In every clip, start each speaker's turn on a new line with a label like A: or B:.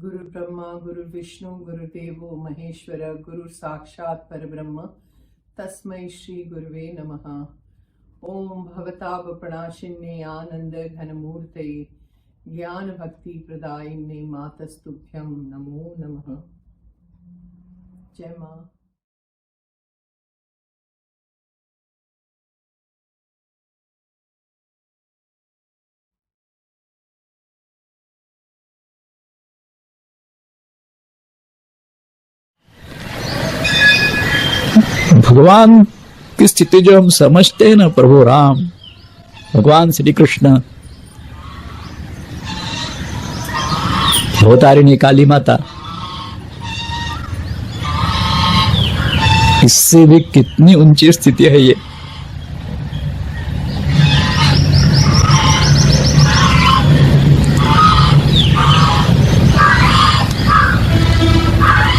A: गुरु ब्रह्मा गुरु विष्णु गुरुदेवो महेश्वर गुरु साक्षात् परब्रह्म तस्मै श्री गुरुवे नमः। ओम भवतापप्रणाशिन्ने आनंद घनमूर्ते ज्ञान भक्ति प्रदायिन्ने मातस्तुभ्यं नमो नमः। जय मां।
B: भगवान की स्थिति जो हम समझते हैं ना, प्रभु राम, भगवान श्री कृष्ण, अवतारिणी काली माता, इससे भी कितनी ऊंची स्थिति है ये।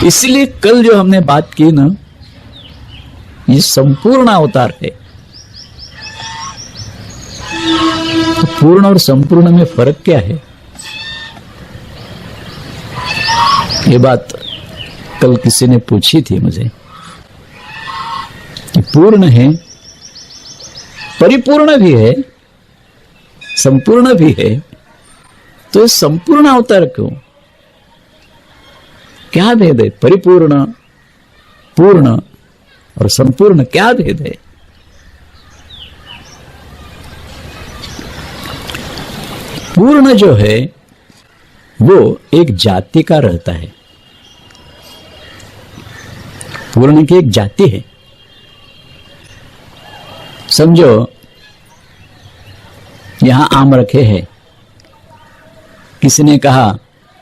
B: इसलिए कल जो हमने बात की ना, ये संपूर्ण अवतार है। तो पूर्ण और संपूर्ण में फर्क क्या है, ये बात कल किसी ने पूछी थी मुझे। कि पूर्ण है, परिपूर्ण भी है, संपूर्ण भी है, तो ये संपूर्ण अवतार क्यों? क्या भेद है? परिपूर्ण, पूर्ण और संपूर्ण क्या भेद है? पूर्ण जो है वो एक जाति का रहता है। पूर्ण की एक जाति है। समझो, यहां आम रखे हैं, किसी ने कहा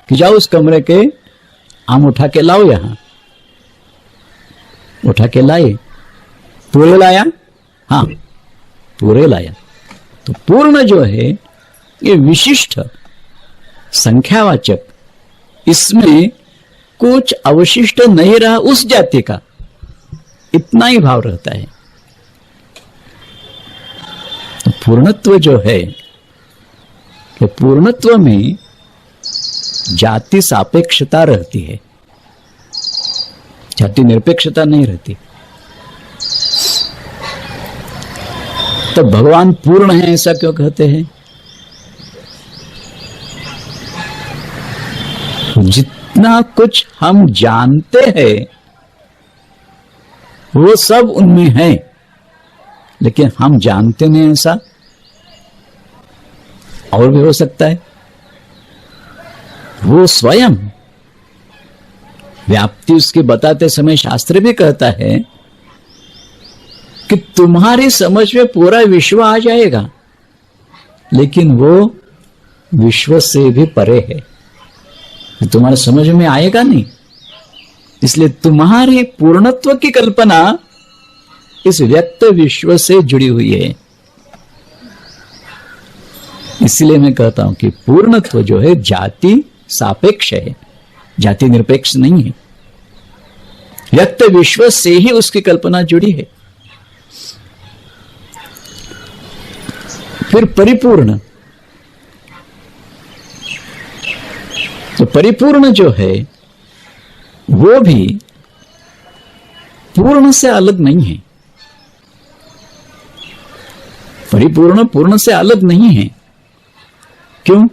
B: कि जाओ उस कमरे के आम उठा के लाओ, यहां उठा के लाए। पूरे लाया? हाँ, पूरे लाया। तो पूर्ण जो है ये विशिष्ट संख्यावाचक, इसमें कुछ अवशिष्ट नहीं रहा उस जाति का, इतना ही भाव रहता है। तो पूर्णत्व जो है, तो पूर्णत्व में जाति सापेक्षता रहती है, जाति निरपेक्षता नहीं रहती। तो भगवान पूर्ण है ऐसा क्यों कहते हैं? जितना कुछ हम जानते हैं वो सब उनमें है, लेकिन हम जानते नहीं ऐसा। और भी हो सकता है, वो स्वयं व्याप्ति उसके बताते समय शास्त्र भी कहता है कि तुम्हारी समझ में पूरा विश्व आ जाएगा, लेकिन वो विश्व से भी परे है, तुम्हारे समझ में आएगा नहीं। इसलिए तुम्हारी पूर्णत्व की कल्पना इस व्यक्त विश्व से जुड़ी हुई है। इसलिए मैं कहता हूं कि पूर्णत्व जो है जाति सापेक्ष है, जाति निरपेक्ष नहीं है। व्यक्त विश्व से ही उसकी कल्पना जुड़ी है। फिर परिपूर्ण, तो परिपूर्ण जो है वो भी पूर्ण से अलग नहीं है। परिपूर्ण पूर्ण से अलग नहीं है। क्यों?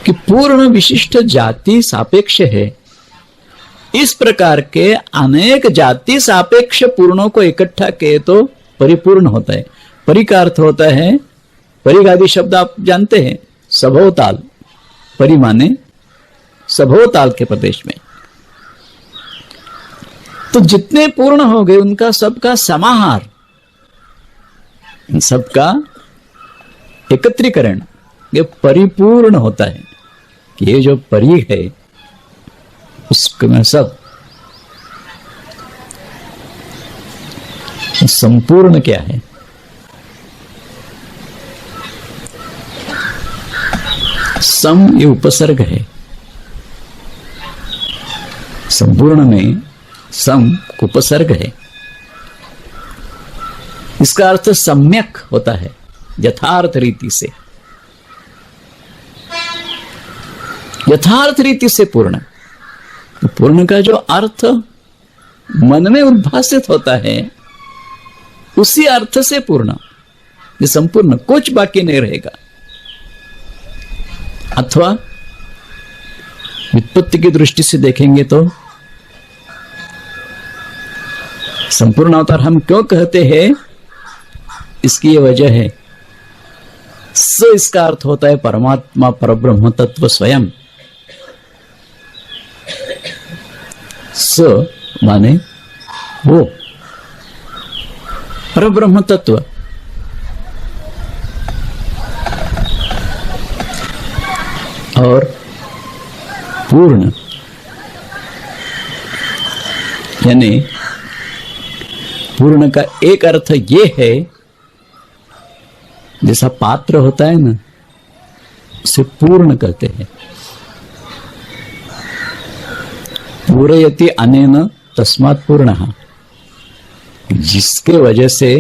B: कि पूर्ण विशिष्ट जाति सापेक्ष है। इस प्रकार के अनेक जाति सापेक्ष पूर्णों को इकट्ठा किए तो परिपूर्ण होता है। परि का अर्थ होता है, परिगादी शब्द आप जानते हैं, सभोताल। परि माने सभोताल के प्रदेश में। तो जितने पूर्ण हो गए उनका सबका समाहार, सबका एकत्रीकरण, ये परिपूर्ण होता है। कि ये जो परि है उसमें सब संपूर्ण क्या है? सम ये उपसर्ग है। संपूर्ण में सम उपसर्ग है। इसका अर्थ सम्यक होता है, यथार्थ रीति से। यथार्थ रीति से पूर्ण। तो पूर्ण का जो अर्थ मन में उद्भासित होता है, उसी अर्थ से पूर्ण, ये संपूर्ण, कुछ बाकी नहीं रहेगा। अथवा व्युत्पत्ति की दृष्टि से देखेंगे तो संपूर्ण अवतार हम क्यों कहते हैं, इसकी ये वजह है, स इसका अर्थ होता है परमात्मा, परब्रह्म तत्व स्वयं। स माने वो परब्रह्म तत्व। और पूर्ण यानी पूर्ण का एक अर्थ ये है, जैसा पात्र होता है ना, उसे पूर्ण कहते हैं। पूरयति अनेन तस्मात् पूर्णः, जिसके वजह से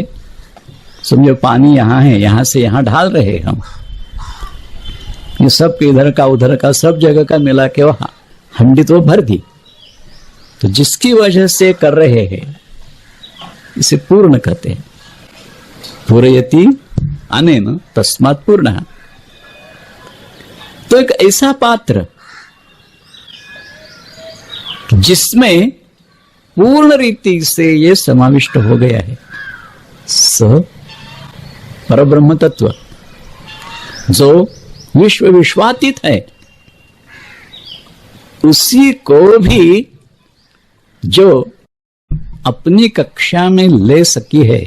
B: समझो पानी यहां है, यहां से यहां ढाल रहे हम, ये सब इधर का उधर का सब जगह का मिला के वहां हंडी तो भर दी, तो जिसकी वजह से कर रहे हैं इसे पूर्ण कहते हैं। पूरयति अनेन तस्मात् पूर्णः। तो एक ऐसा पात्र जिसमें पूर्ण रीति से ये समाविष्ट हो गया है, स परब्रह्म तत्व, जो विश्व विश्वातीत है, उसी को भी जो अपनी कक्षा में ले सकी है,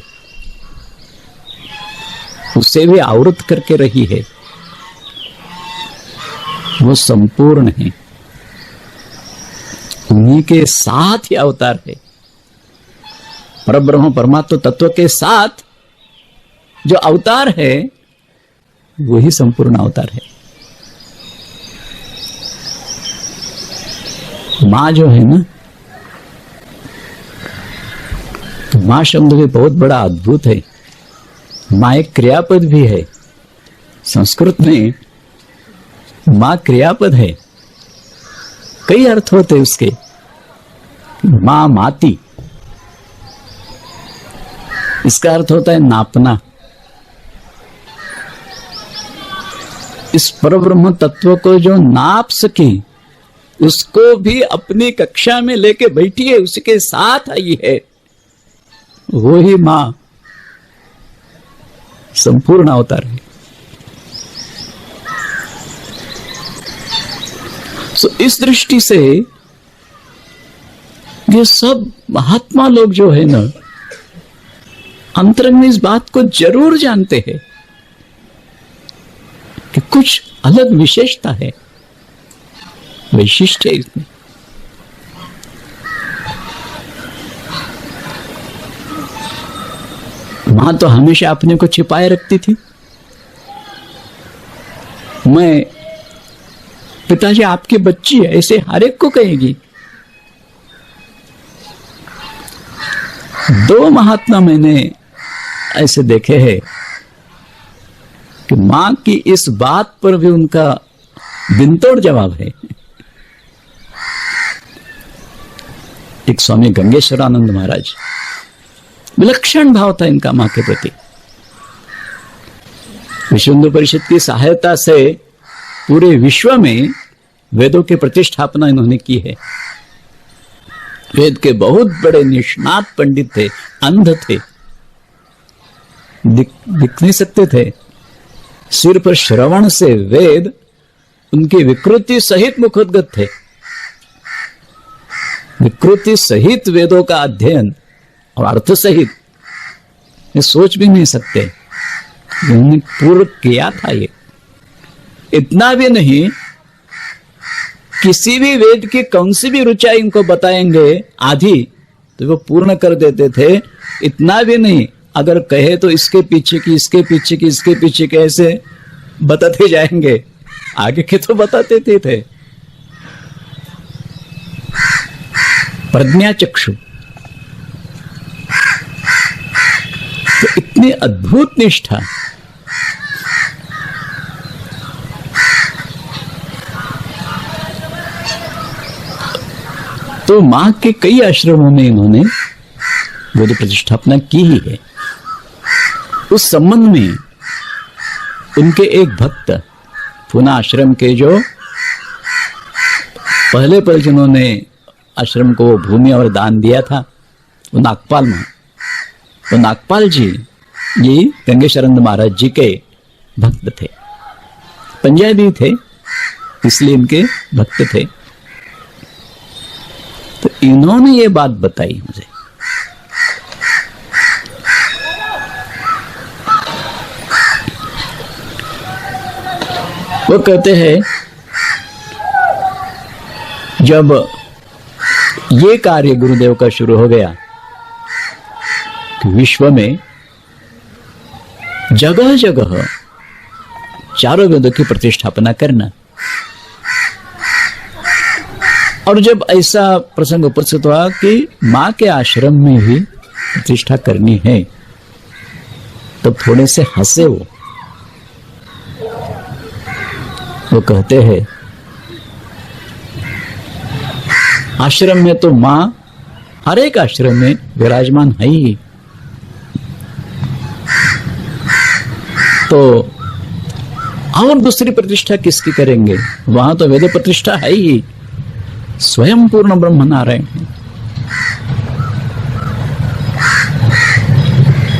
B: उसे भी आवृत करके रही है, वो संपूर्ण है। उन्हीं के साथ ही अवतार है। परब्रह्म परमात्मा तत्व के साथ जो अवतार है, वही संपूर्ण अवतार है। मां जो है ना, तो मां शब्द भी बहुत बड़ा अद्भुत है। मां एक क्रियापद भी है। संस्कृत में मां क्रियापद है, कई अर्थ होते उसके। मां माती, इसका अर्थ होता है नापना। इस परब्रह्म तत्व को जो नाप सके, उसको भी अपनी कक्षा में लेके बैठी है, उसके साथ आई है, वो ही मां संपूर्ण अवतार है। तो इस दृष्टि से ये सब महात्मा लोग जो है ना, अंतरंग में इस बात को जरूर जानते हैं कि कुछ अलग विशेषता है, वैशिष्ट है इसमें। मां तो हमेशा अपने को छिपाए रखती थी। मैं पिताजी आपकी बच्ची है, ऐसे हर एक को कहेगी। दो महात्मा मैंने ऐसे देखे हैं कि मां की इस बात पर भी उनका बिनतोड़ जवाब है। एक स्वामी गंगेश्वरानंद महाराज, विलक्षण भाव था इनका मां के प्रति। विश्व हिंदू परिषद की सहायता से पूरे विश्व में वेदों की प्रतिष्ठापना इन्होंने की है। वेद के बहुत बड़े निष्णात पंडित थे, अंध थे, दिख नहीं सकते थे। सिर्फ श्रवण से वेद उनकी विकृति सहित मुखोद्गत थे। विकृति सहित वेदों का अध्ययन और अर्थ सहित ये सोच भी नहीं सकते, उन्होंने पूर्ण किया था। ये इतना भी नहीं, किसी भी वेद की कौन सी भी ऋचाई इनको बताएंगे आधी, तो वो पूर्ण कर देते थे। इतना भी नहीं, अगर कहे तो इसके पीछे की, इसके पीछे की, इसके पीछे के, ऐसे बताते जाएंगे, आगे के तो बताते थे। प्रज्ञा चक्षु, तो इतनी अद्भुत निष्ठा। तो मां के कई आश्रमों में इन्होंने वेद प्रतिष्ठापना की ही है। उस संबंध में उनके एक भक्त पूना आश्रम के जो पहले पर जिन्होंने आश्रम को भूमि और दान दिया था, वो नागपाल में, वो नागपाल जी ये गंगेशरंद महाराज जी के भक्त थे, पंजाबी थे, इसलिए इनके भक्त थे। तो इन्होंने ये बात बताई मुझे। वो कहते हैं जब ये कार्य गुरुदेव का शुरू हो गया कि विश्व में जगह जगह चारों वेदों की प्रतिष्ठापना करना, और जब ऐसा प्रसंग उपस्थित हुआ कि मां के आश्रम में भी प्रतिष्ठा करनी है, तो थोड़े से हंसे वो कहते हैं आश्रम में तो मां हर एक आश्रम में विराजमान है ही, तो और दूसरी प्रतिष्ठा किसकी करेंगे? वहां तो वेद प्रतिष्ठा है ही, स्वयं पूर्ण ब्रह्म नारायण है।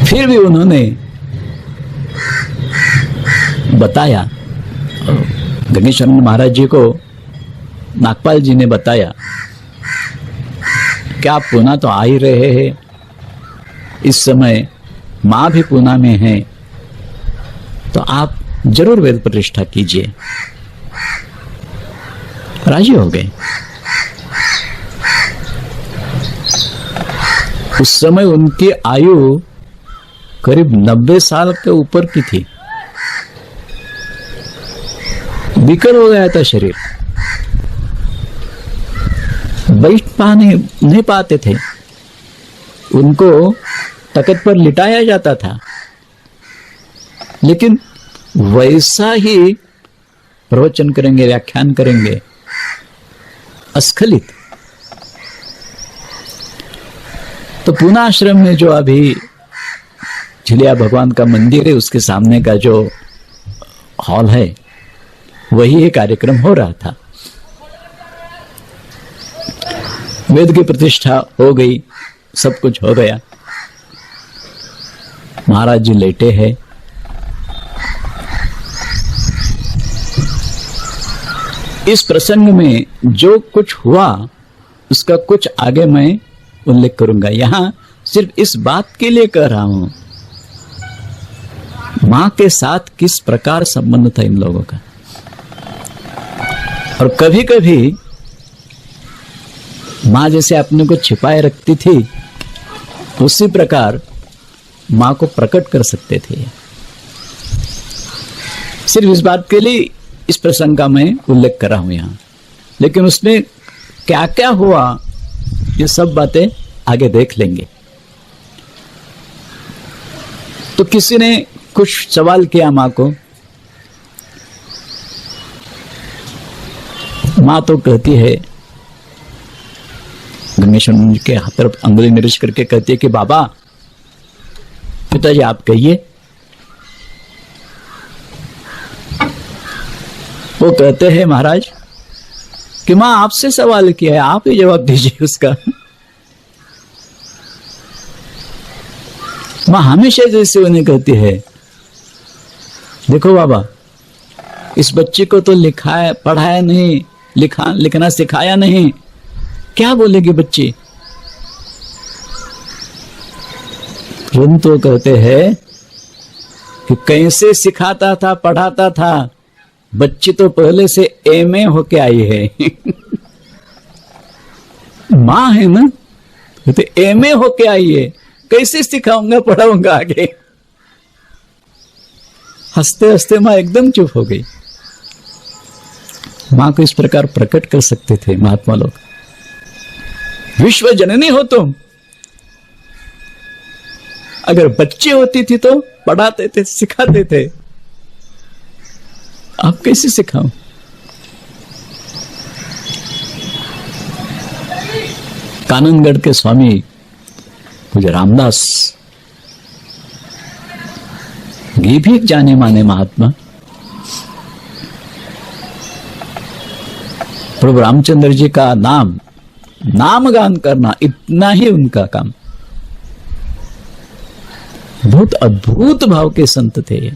B: फिर भी उन्होंने बताया, गंगेशरंद महाराज जी को नागपाल जी ने बताया कि आप पूना तो आ ही रहे हैं, इस समय मां भी पूना में है, तो आप जरूर वेद प्रतिष्ठा कीजिए। राजी हो गए। उस समय उनकी आयु करीब 90 साल के ऊपर की थी, विकल हो गया था शरीर, बैठ नहीं पाते थे, उनको तख्त पर लिटाया जाता था, लेकिन वैसा ही प्रवचन करेंगे, व्याख्यान करेंगे, अस्खलित। तो पूना आश्रम में जो अभी झिलिया भगवान का मंदिर है, उसके सामने का जो हॉल है, वही ये कार्यक्रम हो रहा था। वेद की प्रतिष्ठा हो गई, सब कुछ हो गया, महाराज जी लेटे हैं। इस प्रसंग में जो कुछ हुआ उसका कुछ आगे मैं उल्लेख करूंगा। यहां सिर्फ इस बात के लिए कह रहा हूं, मां के साथ किस प्रकार संबंध था इन लोगों का। और कभी कभी मां जैसे अपने को छिपाए रखती थी, उसी प्रकार मां को प्रकट कर सकते थे। सिर्फ इस बात के लिए इस प्रसंग का मैं उल्लेख कर रहा हूं यहां, लेकिन उसमें क्या क्या हुआ ये सब बातें आगे देख लेंगे। तो किसी ने कुछ सवाल किया मां को, मां तो कहती है, गंगेश्वर जी के हाथ पर अंगुली निर्देश करके कहती है कि बाबा, पिताजी आप कहिए। वो कहते हैं महाराज कि मां आपसे सवाल किया है, आप ही जवाब दीजिए उसका। मां हमेशा जैसे उन्हें कहती है, देखो बाबा, इस बच्चे को तो लिखाया पढ़ाया नहीं, लिखना सिखाया नहीं, क्या बोलेगी बच्ची। तो कहते हैं कि कैसे सिखाता था, पढ़ाता था, बच्ची तो पहले से एमए होके आई है। मां है ना, तो एमए होके आई है, कैसे सिखाऊंगा पढ़ाऊंगा आगे। हंसते हंसते मां एकदम चुप हो गई। मां को इस प्रकार प्रकट कर सकते थे महात्मा लोग। विश्व जननी हो तुम, अगर बच्चे होती थी तो पढ़ाते थे, सिखाते थे, आप कैसे सिखाऊं। काननगढ़ के स्वामी पूज्य रामदास, ये भी एक जाने माने महात्मा, प्रभु रामचंद्र जी का नाम गान करना, इतना ही उनका काम। बहुत अद्भुत भाव के संत थे ये।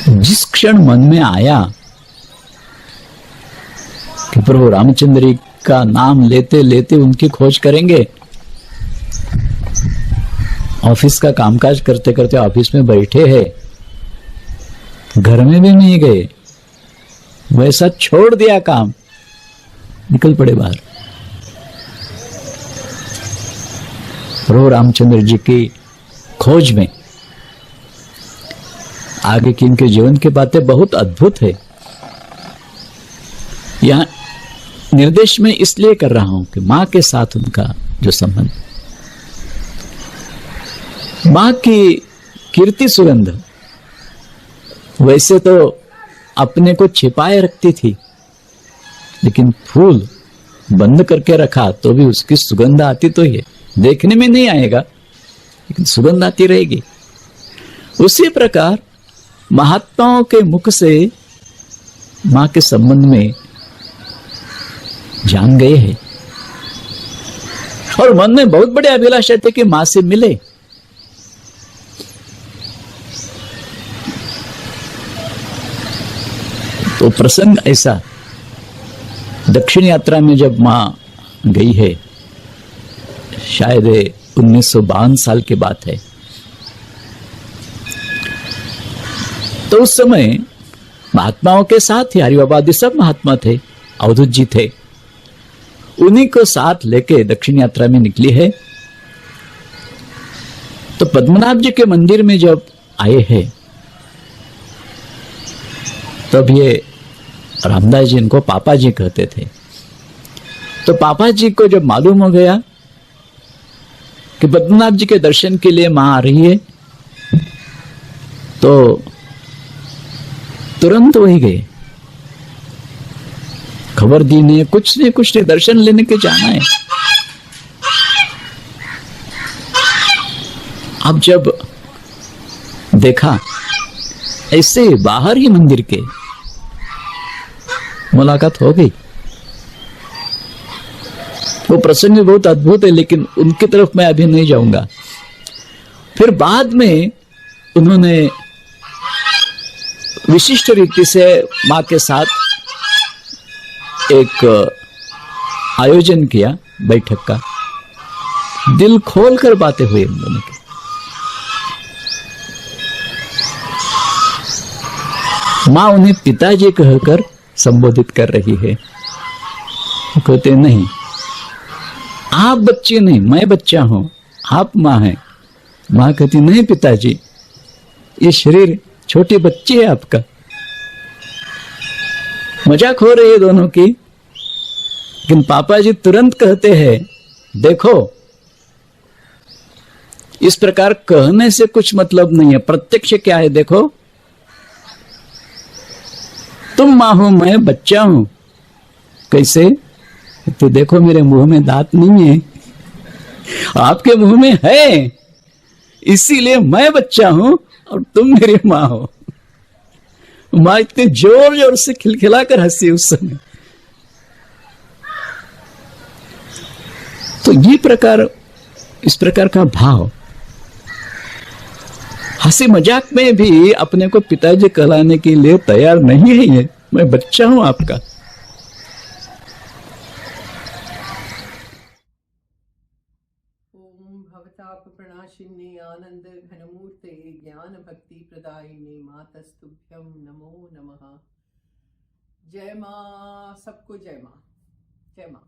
B: जिस क्षण मन में आया कि प्रभु रामचंद्र जी का नाम लेते लेते उनकी खोज करेंगे, ऑफिस का कामकाज करते करते ऑफिस में बैठे हैं, घर में भी नहीं गए, वैसा छोड़ दिया काम, निकल पड़े बाहर। प्रभु रामचंद्र जी की खोज में। आगे की इनके जीवन की बातें बहुत अद्भुत है। यहां निर्देश में इसलिए कर रहा हूं कि मां के साथ उनका जो संबंध, मां की कीर्ति सुगंध वैसे तो अपने को छिपाए रखती थी, लेकिन फूल बंद करके रखा तो भी उसकी सुगंध आती तो है, देखने में नहीं आएगा लेकिन सुगंध आती रहेगी। उसी प्रकार महात्माओं के मुख से मां के संबंध में जान गए हैं और मन में बहुत बड़े अभिलाषा थे कि मां से मिले। तो प्रसंग ऐसा, दक्षिण यात्रा में जब मां गई है, शायद 1952 साल की बात है, तो उस समय महात्माओं के साथ ही हरिबाबादी सब महात्मा थे, अवधूत जी थे, उन्हीं को साथ लेके दक्षिण यात्रा में निकली है। तो पद्मनाभ जी के मंदिर में जब आए हैं, तब ये रामदास जी इनको पापा जी कहते थे। तो पापा जी को जब मालूम हो गया कि पद्मनाभ जी के दर्शन के लिए मां आ रही है, तो तुरंत वही गए, खबर दी ने, कुछ ने दर्शन लेने के जाना है। अब जब देखा ऐसे बाहर ही मंदिर के मुलाकात हो गई। वो प्रसंग भी बहुत अद्भुत है, लेकिन उनकी तरफ मैं अभी नहीं जाऊंगा। फिर बाद में उन्होंने विशिष्ट रीति से मां के साथ एक आयोजन किया बैठक का, दिल खोलकर बातें हुई इन दोनों की। मां उन्हें पिताजी कहकर संबोधित कर रही है। वो कहते नहीं, आप बच्चे नहीं, मैं बच्चा हूं, आप मां हैं। मां कहती नहीं पिताजी, ये शरीर छोटे बच्चे है आपका। मजाक हो रही है दोनों की, लेकिन पापा जी तुरंत कहते हैं, देखो इस प्रकार कहने से कुछ मतलब नहीं है, प्रत्यक्ष क्या है देखो, तुम मां हो, मैं बच्चा हूं। कैसे? तो देखो मेरे मुंह में दांत नहीं है, आपके मुंह में है, इसीलिए मैं बच्चा हूं और तुम मेरी मां हो। मां इतने जोर जोर से खिलखिलाकर हंसी उस समय। तो ये प्रकार, इस प्रकार का भाव, हंसी मजाक में भी अपने को पिताजी कहलाने के लिए तैयार नहीं है ये, मैं बच्चा हूं आपका।
A: ओम भवताप प्रणाशिन्ने आनंद घनमूर्ते ज्ञान भक्ति प्रदायिने मातस्तुभ्यं नमो नमः। जय मां, सबको जय मां, जय मां।